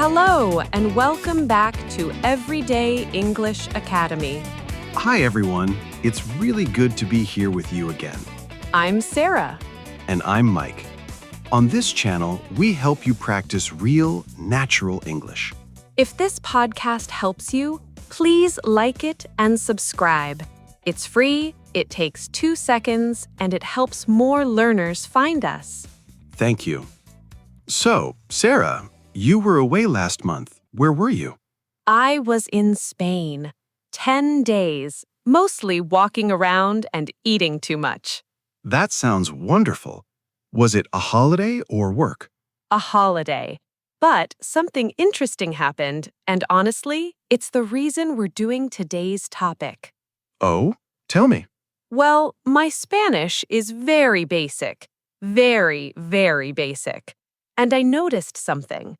Hello, and welcome back to Everyday English Academy. Hi, everyone. It's really good to be here with you again. I'm Sarah. And I'm Mike. On this channel, we help you practice real, natural English. If this podcast helps you, please like it and subscribe. It's free, it takes 2 seconds, and it helps more learners find us. Thank you. So, Sarah, you were away last month. Where were you? I was in Spain. 10 days, mostly walking around and eating too much. That sounds wonderful. Was it a holiday or work? A holiday. But something interesting happened, and honestly, it's the reason we're doing today's topic. Oh, tell me. Well, my Spanish is very basic. Very, very basic. And I noticed something.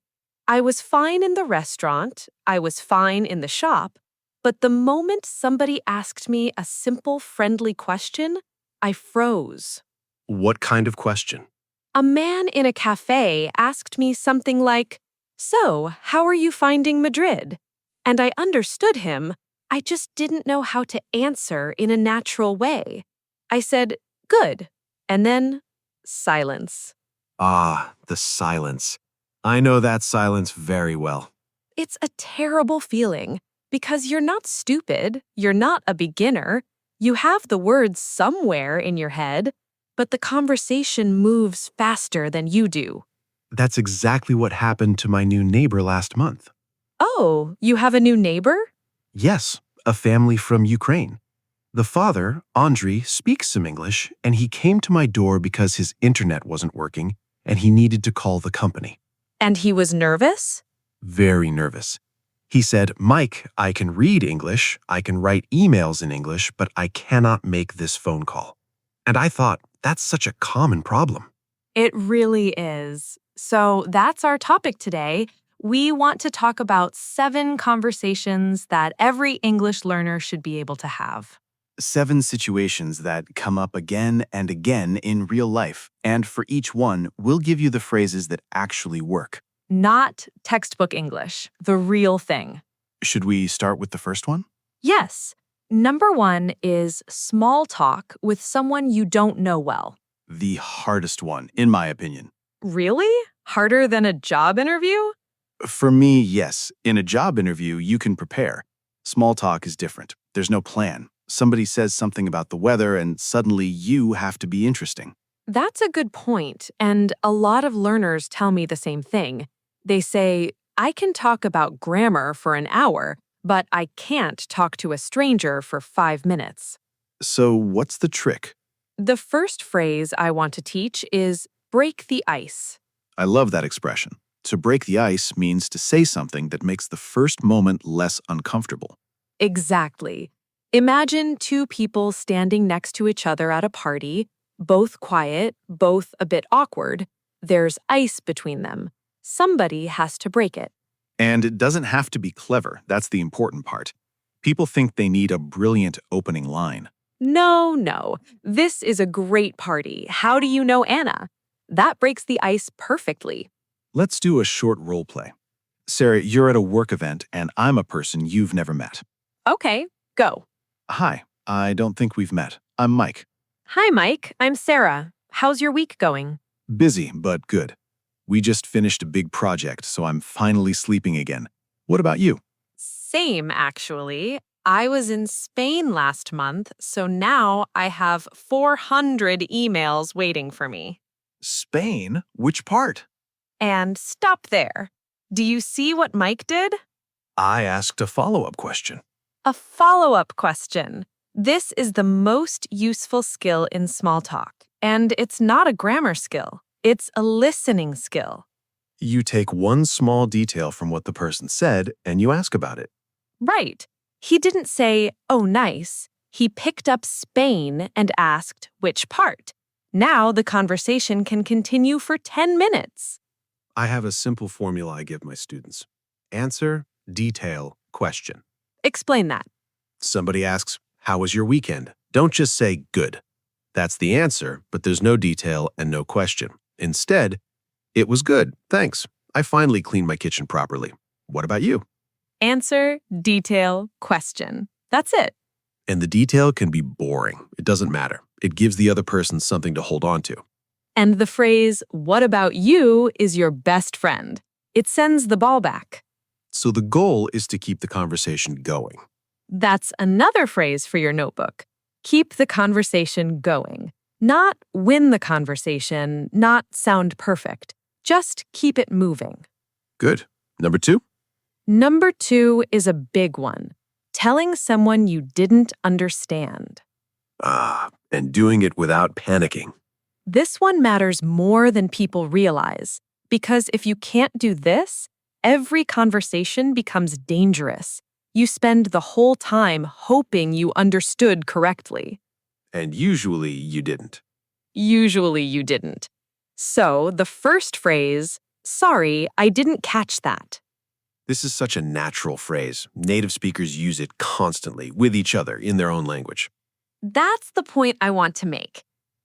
I was fine in the restaurant, I was fine in the shop, but the moment somebody asked me a simple, friendly question, I froze. What kind of question? A man in a cafe asked me something like, "So, how are you finding Madrid?" And I understood him. I just didn't know how to answer in a natural way. I said, "Good." And then, silence. Ah, the silence. I know that silence very well. It's a terrible feeling because you're not stupid, you're not a beginner, you have the words somewhere in your head, but the conversation moves faster than you do. That's exactly what happened to my new neighbor last month. Oh, you have a new neighbor? Yes, a family from Ukraine. The father, Andrei, speaks some English, and he came to my door because his internet wasn't working, and he needed to call the company. And he was nervous? Very nervous. He said, "Mike, I can read English, I can write emails in English, but I cannot make this phone call." And I thought, that's such a common problem. It really is. So that's our topic today. We want to talk about 7 conversations that every English learner should be able to have. 7 situations that come up again and again in real life, and for each one, we'll give you the phrases that actually work. Not textbook English, the real thing. Should we start with the first one? Yes. Number 1 is small talk with someone you don't know well. The hardest one, in my opinion. Really? Harder than a job interview? For me, yes. In a job interview, you can prepare. Small talk is different. There's no plan. Somebody says something about the weather, and suddenly you have to be interesting. That's a good point, and a lot of learners tell me the same thing. They say, "I can talk about grammar for an hour, but I can't talk to a stranger for 5 minutes." So what's the trick? The first phrase I want to teach is break the ice. I love that expression. To break the ice means to say something that makes the first moment less uncomfortable. Exactly. Imagine 2 people standing next to each other at a party, both quiet, both a bit awkward. There's ice between them. Somebody has to break it. And it doesn't have to be clever. That's the important part. People think they need a brilliant opening line. No. This is a great party. How do you know Anna? That breaks the ice perfectly. Let's do a short role play. Sarah, you're at a work event, and I'm a person you've never met. Okay, go. Hi, I don't think we've met. I'm Mike. Hi, Mike. I'm Sarah. How's your week going? Busy, but good. We just finished a big project, so I'm finally sleeping again. What about you? Same, actually. I was in Spain last month, so now I have 400 emails waiting for me. Spain? Which part? And stop there. Do you see what Mike did? I asked a follow-up question. A follow-up question. This is the most useful skill in small talk, and it's not a grammar skill. It's a listening skill. You take one small detail from what the person said and you ask about it. Right. He didn't say, "Oh, nice." He picked up Spain and asked, "Which part?" Now the conversation can continue for 10 minutes. I have a simple formula I give my students. Answer, detail, question. Explain that. Somebody asks, "How was your weekend?" Don't just say, "Good." That's the answer, but there's no detail and no question. Instead, "It was good, thanks. I finally cleaned my kitchen properly. What about you? Answer, detail, question. That's it. And the detail can be boring. It doesn't matter. It gives the other person something to hold on to. And the phrase, what about you, is your best friend. It sends the ball back. So the goal is to keep the conversation going. That's another phrase for your notebook. Keep the conversation going. Not win the conversation, not sound perfect. Just keep it moving. Good. Number 2? Number 2 is a big one. Telling someone you didn't understand. And doing it without panicking. This one matters more than people realize, because if you can't do this, every conversation becomes dangerous. You spend the whole time hoping you understood correctly. And usually you didn't. Usually you didn't. So the first phrase, sorry, I didn't catch that. This is such a natural phrase. Native speakers use it constantly with each other in their own language. That's the point I want to make.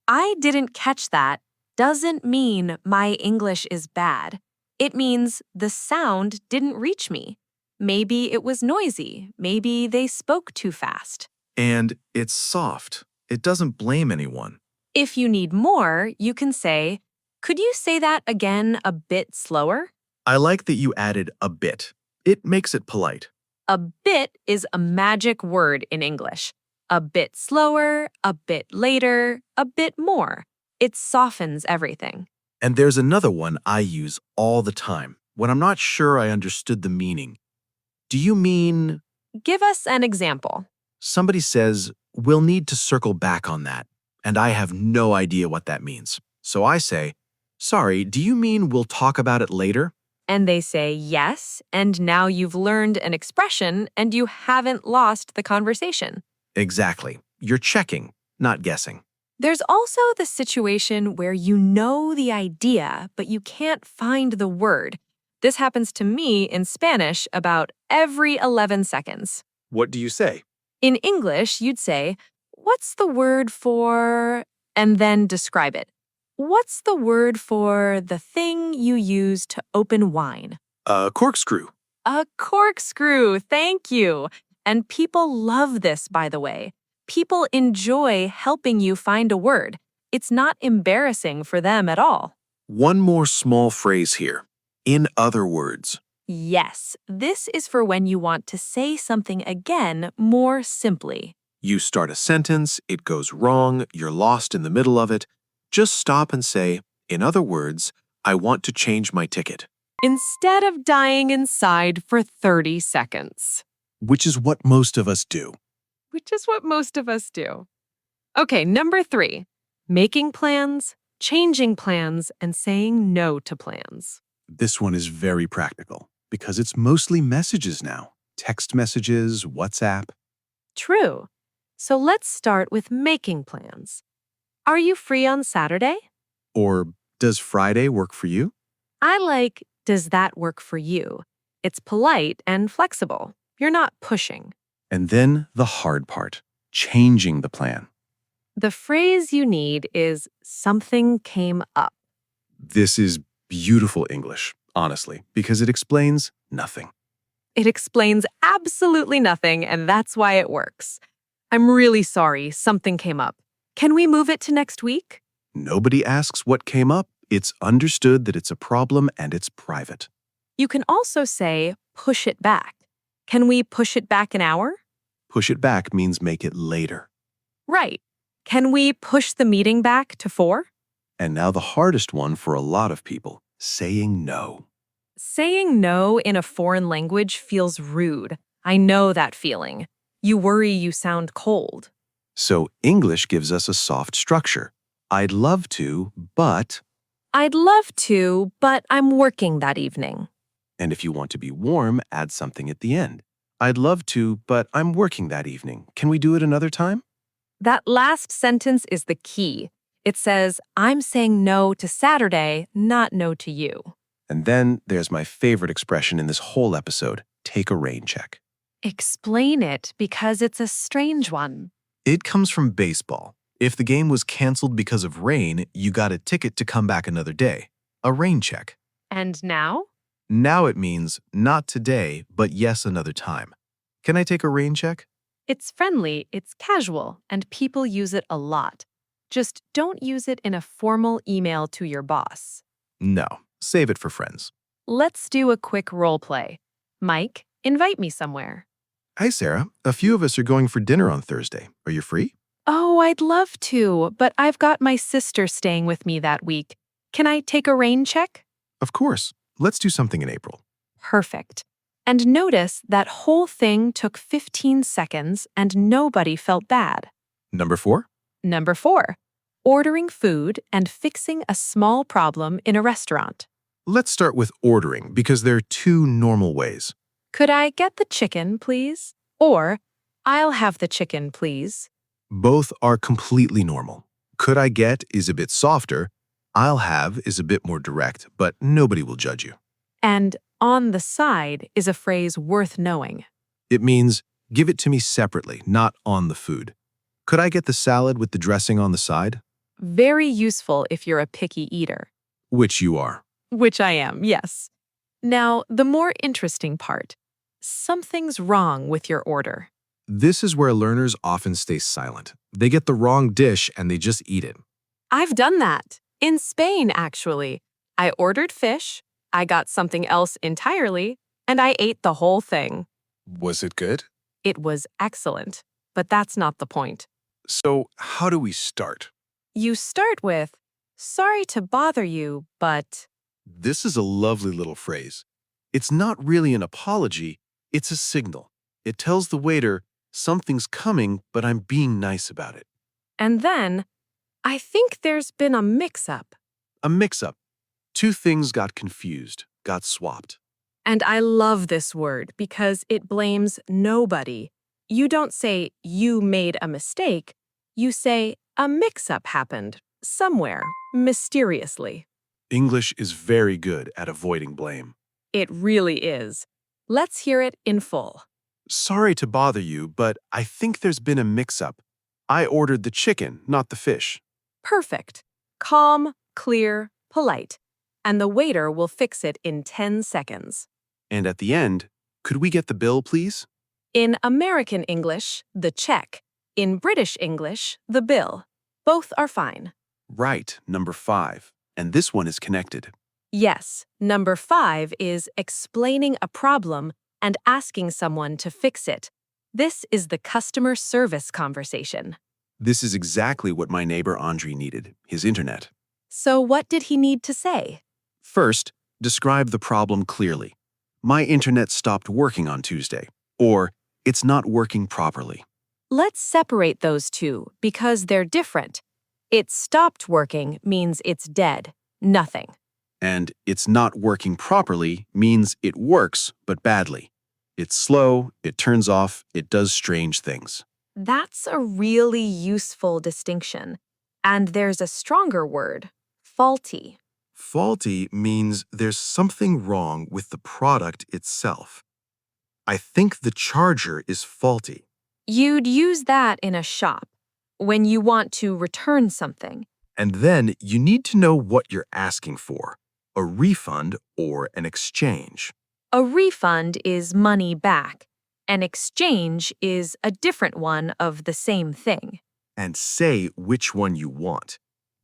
I didn't catch that doesn't mean my English is bad. It means the sound didn't reach me. Maybe it was noisy. Maybe they spoke too fast. And it's soft. It doesn't blame anyone. If you need more, you can say, could you say that again a bit slower? I like that you added a bit. It makes it polite. A bit is a magic word in English. A bit slower, a bit later, a bit more. It softens everything. And there's another one I use all the time when I'm not sure I understood the meaning. Do you mean... Give us an example. Somebody says, we'll need to circle back on that, and I have no idea what that means. So I say, sorry, do you mean we'll talk about it later? And they say yes, and now you've learned an expression and you haven't lost the conversation. Exactly. You're checking, not guessing. There's also the situation where you know the idea, but you can't find the word. This happens to me in Spanish about every 11 seconds. What do you say? In English, you'd say, what's the word for, and then describe it. What's the word for the thing you use to open wine? A corkscrew. A corkscrew, thank you. And people love this, by the way. People enjoy helping you find a word. It's not embarrassing for them at all. One more small phrase here. In other words. Yes, this is for when you want to say something again more simply. You start a sentence, it goes wrong, you're lost in the middle of it. Just stop and say, in other words, I want to change my ticket. Instead of dying inside for 30 seconds. Which is what most of us do. Which is what most of us do. Okay, number 3. Making plans, changing plans, and saying no to plans. This one is very practical because it's mostly messages now. Text messages, WhatsApp. True. So let's start with making plans. Are you free on Saturday? Or does Friday work for you? I like, does that work for you? It's polite and flexible. You're not pushing. And then the hard part, changing the plan. The phrase you need is something came up. This is beautiful English, honestly, because it explains nothing. It explains absolutely nothing, and that's why it works. I'm really sorry, something came up. Can we move it to next week? Nobody asks what came up. It's understood that it's a problem and it's private. You can also say, push it back. Can we push it back an hour? Push it back means make it later. Right. Can we push the meeting back to 4? And now the hardest one for a lot of people, saying no. Saying no in a foreign language feels rude. I know that feeling. You worry you sound cold. So English gives us a soft structure. I'd love to, but... I'd love to, but I'm working that evening. And if you want to be warm, add something at the end. I'd love to, but I'm working that evening. Can we do it another time? That last sentence is the key. It says, I'm saying no to Saturday, not no to you. And then there's my favorite expression in this whole episode, take a rain check. Explain it because it's a strange one. It comes from baseball. If the game was canceled because of rain, you got a ticket to come back another day. A rain check. And now? Now it means not today, but yes another time. Can I take a rain check? It's friendly, it's casual, and people use it a lot. Just don't use it in a formal email to your boss. No, save it for friends. Let's do a quick role play. Mike, invite me somewhere. Hi, Sarah. A few of us are going for dinner on Thursday. Are you free? Oh, I'd love to, but I've got my sister staying with me that week. Can I take a rain check? Of course. Let's do something in April. Perfect. And notice that whole thing took 15 seconds and nobody felt bad. Number 4? Number 4, ordering food and fixing a small problem in a restaurant. Let's start with ordering because there are 2 normal ways. Could I get the chicken, please? Or, I'll have the chicken, please. Both are completely normal. Could I get is a bit softer. I'll have is a bit more direct, but nobody will judge you. And on the side is a phrase worth knowing. It means give it to me separately, not on the food. Could I get the salad with the dressing on the side? Very useful if you're a picky eater. Which you are. Which I am, yes. Now, the more interesting part. Something's wrong with your order. This is where learners often stay silent. They get the wrong dish and they just eat it. I've done that. In Spain, actually. I ordered fish, I got something else entirely, and I ate the whole thing. Was it good? It was excellent, but that's not the point. So, how do we start? You start with, sorry to bother you, but… This is a lovely little phrase. It's not really an apology, it's a signal. It tells the waiter, something's coming, but I'm being nice about it. And then, I think there's been a mix-up. A mix-up. 2 things got confused, got swapped. And I love this word because it blames nobody. You don't say, you made a mistake. You say, a mix-up happened, somewhere, mysteriously. English is very good at avoiding blame. It really is. Let's hear it in full. Sorry to bother you, but I think there's been a mix-up. I ordered the chicken, not the fish. Perfect. Calm, clear, polite. And the waiter will fix it in 10 seconds. And at the end, could we get the bill, please? In American English, the check. In British English, the bill. Both are fine. Right, number 5. And this one is connected. Yes, number 5 is explaining a problem and asking someone to fix it. This is the customer service conversation. This is exactly what my neighbor Andre needed, his internet. So what did he need to say? First, describe the problem clearly. My internet stopped working on Tuesday. Or, it's not working properly. Let's separate those two because they're different. It stopped working means it's dead, nothing. And it's not working properly means it works, but badly. It's slow, it turns off, it does strange things. That's a really useful distinction. And there's a stronger word, faulty. Faulty means there's something wrong with the product itself. I think the charger is faulty. You'd use that in a shop when you want to return something. And then you need to know what you're asking for, a refund or an exchange. A refund is money back. An exchange is a different one of the same thing. And say which one you want.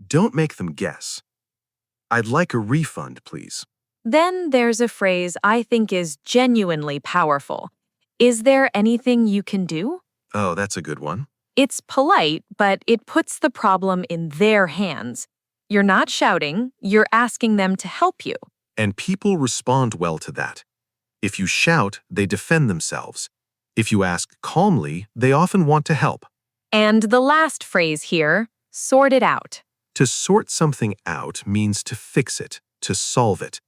Don't make them guess. I'd like a refund, please. Then there's a phrase I think is genuinely powerful. Is there anything you can do? Oh, that's a good one. It's polite, but it puts the problem in their hands. You're not shouting, you're asking them to help you. And people respond well to that. If you shout, they defend themselves. If you ask calmly, they often want to help. And the last phrase here, sort it out. To sort something out means to fix it, to solve it.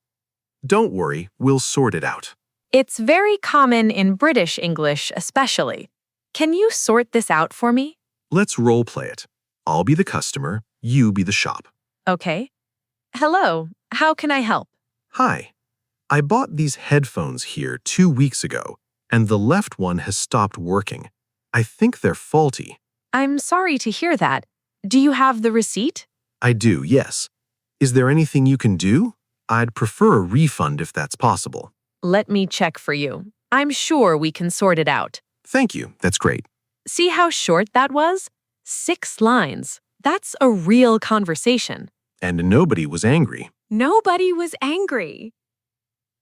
Don't worry, we'll sort it out. It's very common in British English especially. Can you sort this out for me? Let's role play it. I'll be the customer, you be the shop. Okay. Hello, how can I help? Hi, I bought these headphones here 2 weeks ago, and the left one has stopped working. I think they're faulty. I'm sorry to hear that. Do you have the receipt? I do, yes. Is there anything you can do? I'd prefer a refund if that's possible. Let me check for you. I'm sure we can sort it out. Thank you, that's great. See how short that was? 6 lines. That's a real conversation. And nobody was angry. Nobody was angry.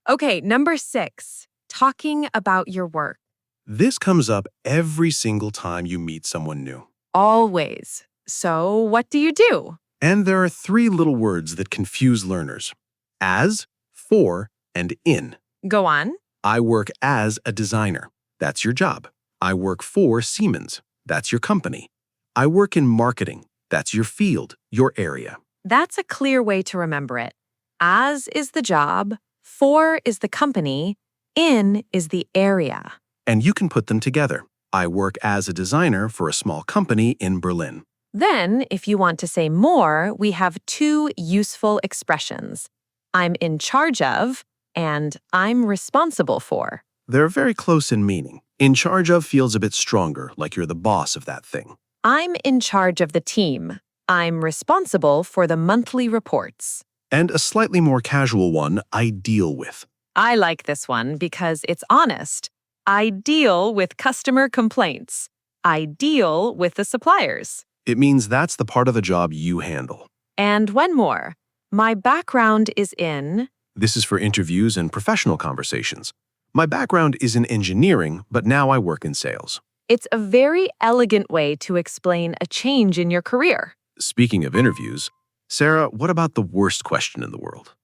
Okay, number 6. Talking about your work. This comes up every single time you meet someone new. Always. So, what do you do? And there are 3 little words that confuse learners. As, for, and in. Go on. I work as a designer. That's your job. I work for Siemens. That's your company. I work in marketing. That's your field, your area. That's a clear way to remember it. As is the job, for is the company, in is the area. And you can put them together. I work as a designer for a small company in Berlin. Then, if you want to say more, we have 2 useful expressions. I'm in charge of and I'm responsible for. They're very close in meaning. In charge of feels a bit stronger, like you're the boss of that thing. I'm in charge of the team. I'm responsible for the monthly reports. And a slightly more casual one, I deal with. I like this one because it's honest. I deal with customer complaints. I deal with the suppliers. It means that's the part of the job you handle. And one more. My background is in... This is for interviews and professional conversations. My background is in engineering, but now I work in sales. It's a very elegant way to explain a change in your career. Speaking of interviews, Sarah, what about the worst question in the world?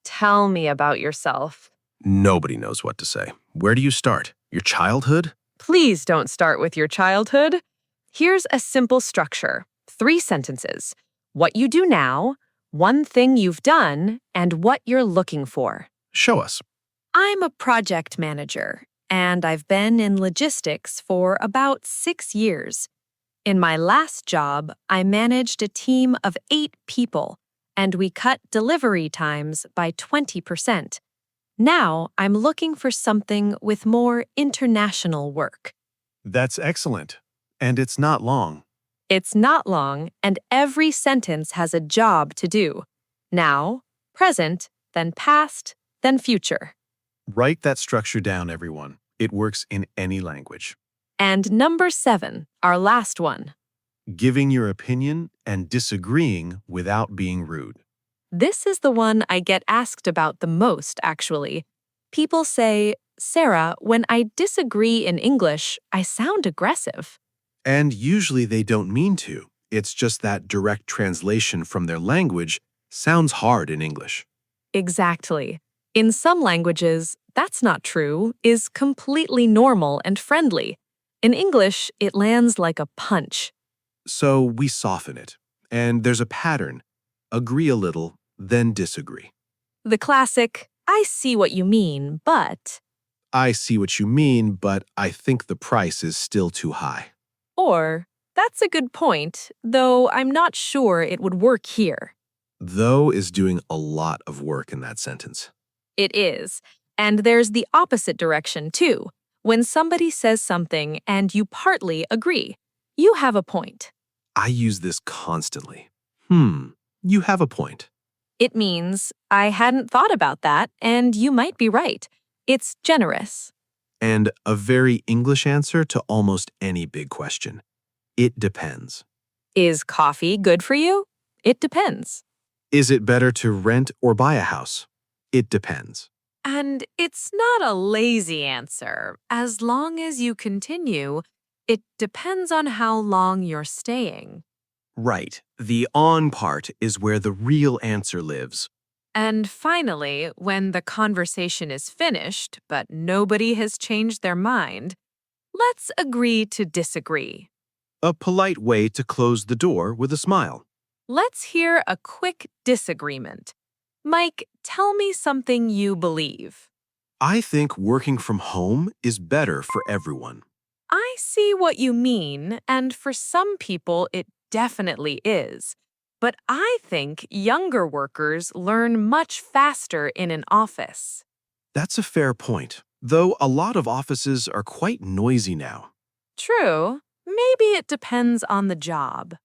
Tell me about yourself. Nobody knows what to say. Where do you start? Your childhood? Please don't start with your childhood. Here's a simple structure. 3 sentences. What you do now, one thing you've done, and what you're looking for. Show us. I'm a project manager, and I've been in logistics for about 6 years. In my last job, I managed a team of 8 people, and we cut delivery times by 20%. Now, I'm looking for something with more international work. That's excellent. And it's not long. It's not long, and every sentence has a job to do. Now, present, then past, then future. Write that structure down, everyone. It works in any language. And number 7, our last one. Giving your opinion and disagreeing without being rude. This is the one I get asked about the most, actually. People say, Sarah, when I disagree in English, I sound aggressive. And usually they don't mean to. It's just that direct translation from their language sounds hard in English. Exactly. In some languages, that's not true, is completely normal and friendly. In English, it lands like a punch. So we soften it. And there's a pattern. Agree a little, then disagree. The classic, I see what you mean, but... I see what you mean, but I think the price is still too high. Or, that's a good point, though I'm not sure it would work here. Though is doing a lot of work in that sentence. It is. And there's the opposite direction, too. When somebody says something and you partly agree, you have a point. I use this constantly. You have a point. It means, I hadn't thought about that, and you might be right. It's generous. And a very English answer to almost any big question. It depends. Is coffee good for you? It depends. Is it better to rent or buy a house? It depends. And it's not a lazy answer. As long as you continue, it depends on how long you're staying. Right. The on part is where the real answer lives. And finally, when the conversation is finished, but nobody has changed their mind, let's agree to disagree. A polite way to close the door with a smile. Let's hear a quick disagreement. Mike, tell me something you believe. I think working from home is better for everyone. I see what you mean, and for some people it definitely is. But I think younger workers learn much faster in an office. That's a fair point, though a lot of offices are quite noisy now. True. Maybe it depends on the job.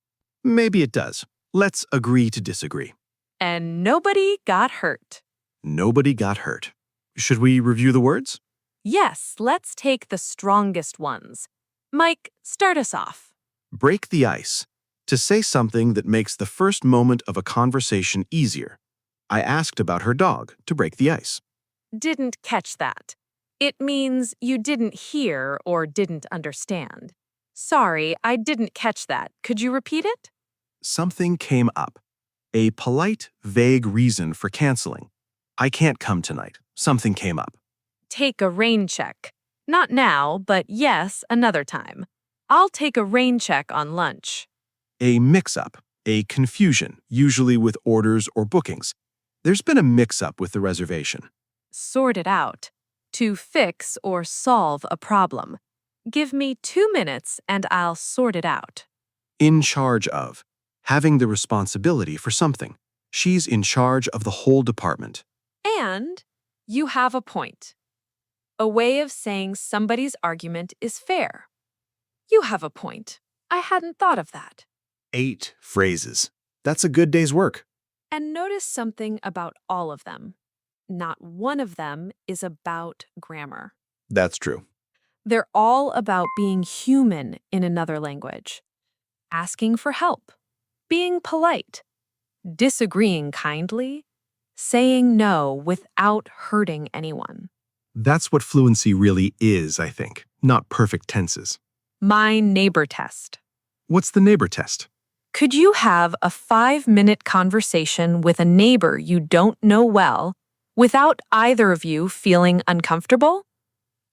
Maybe it does. Let's agree to disagree. And nobody got hurt. Nobody got hurt. Should we review the words? Yes, let's take the strongest ones. Mike, start us off. Break the ice. To say something that makes the first moment of a conversation easier. I asked about her dog to break the ice. Didn't catch that. It means you didn't hear or didn't understand. Sorry, I didn't catch that. Could you repeat it? Something came up. A polite, vague reason for canceling. I can't come tonight. Something came up. Take a rain check. Not now, but yes, another time. I'll take a rain check on lunch. A mix-up. A confusion, usually with orders or bookings. There's been a mix-up with the reservation. Sort it out. To fix or solve a problem. Give me 2 minutes and I'll sort it out. In charge of. Having the responsibility for something. She's in charge of the whole department. And you have a point. A way of saying somebody's argument is fair. You have a point. I hadn't thought of that. 8 phrases. That's a good day's work. And notice something about all of them. Not one of them is about grammar. That's true. They're all about being human in another language. Asking for help. Being polite. Disagreeing kindly. Saying no without hurting anyone. That's what fluency really is, I think, not perfect tenses. My neighbor test. What's the neighbor test? Could you have a 5-minute conversation with a neighbor you don't know well without either of you feeling uncomfortable?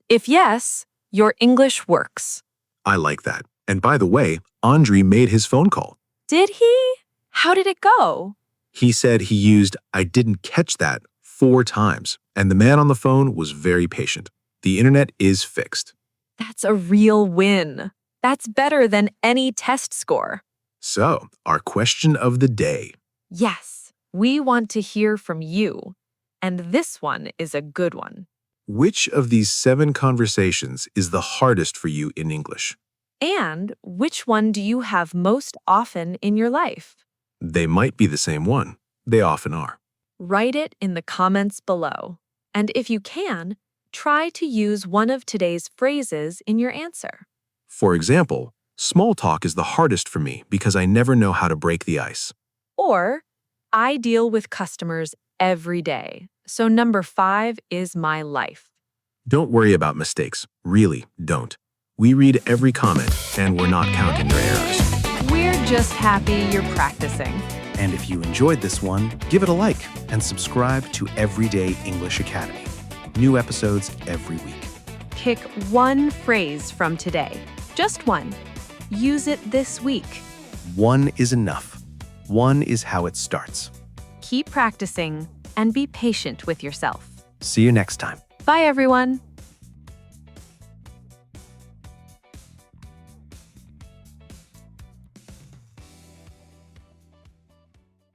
If yes, your English works. I like that. And by the way, Andre made his phone call. Did he? How did it go? He said he used "I didn't catch that" 4 times, and the man on the phone was very patient. The internet is fixed. That's a real win. That's better than any test score. So, our question of the day. Yes, we want to hear from you. And this one is a good one. Which of these 7 conversations is the hardest for you in English? And which one do you have most often in your life? They might be the same one. They often are. Write it in the comments below. And if you can, try to use one of today's phrases in your answer. For example, small talk is the hardest for me because I never know how to break the ice. Or, I deal with customers every day, so number 5 is my life. Don't worry about mistakes. Really, don't. We read every comment, and we're not counting your errors. We're just happy you're practicing. And if you enjoyed this one, give it a like and subscribe to Everyday English Academy. New episodes every week. Pick one phrase from today. Just one. Use it this week. One is enough. One is how it starts. Keep practicing and be patient with yourself. See you next time. Bye, everyone.